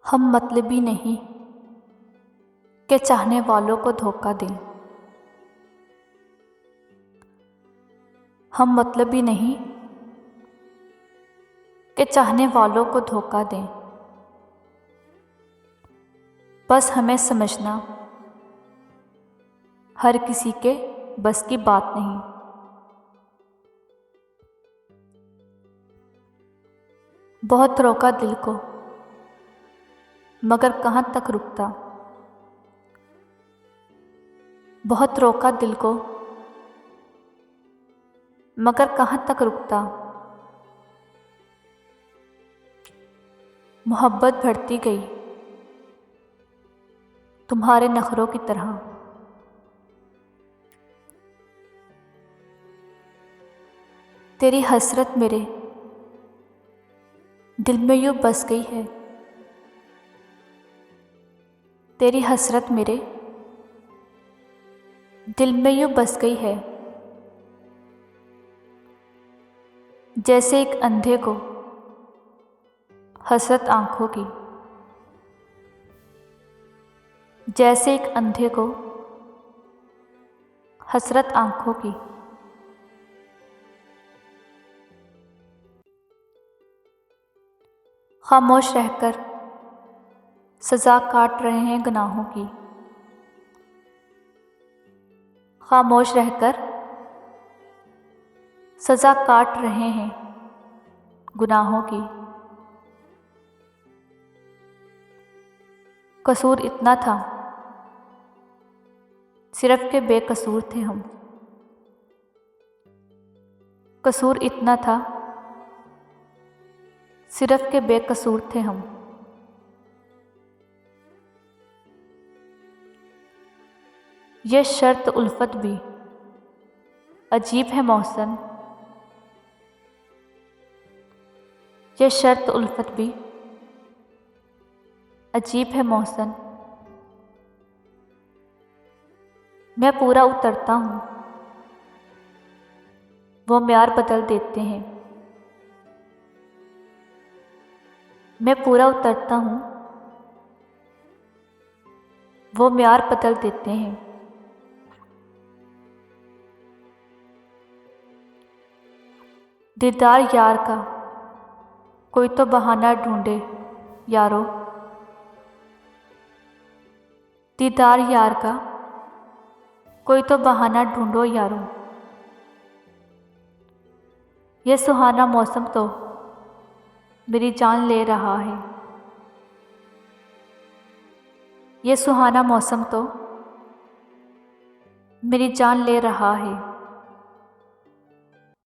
हम मतलबी नहीं कि चाहने वालों को धोखा दें। हम मतलबी नहीं कि चाहने वालों को धोखा दें। बस हमें समझना हर किसी के बस की बात नहीं। बहुत रोका दिल को, मगर कहाँ तक रुकता। बहुत रोका दिल को, मगर कहाँ तक रुकता। मोहब्बत बढ़ती गई तुम्हारे नखरों की तरह। तेरी हसरत मेरे दिल में यूं बस गई है। तेरी हसरत मेरे दिल में यूं बस गई है। जैसे एक अंधे को हसरत आंखों की। जैसे एक अंधे को हसरत आंखों की। खामोश रहकर सज़ा काट रहे हैं गुनाहों की। खामोश रहकर सज़ा काट रहे हैं गुनाहों की। कसूर इतना था सिर्फ के बेकसूर थे हम। कसूर इतना था सिर्फ के बेकसूर थे हम। ये शर्त उल्फत भी अजीब है मौसम। ये शर्त उल्फत भी अजीब है मौसम। मैं पूरा उतरता हूँ, वो म्यार बदल देते हैं। मैं पूरा उतरता हूँ, वो म्यार बदल देते हैं। दीदार यार का कोई तो बहाना ढूंढे यारो। दीदार यार का कोई तो बहाना ढूंढो यारो। ये सुहाना मौसम तो मेरी जान ले रहा है। ये सुहाना मौसम तो मेरी जान ले रहा है।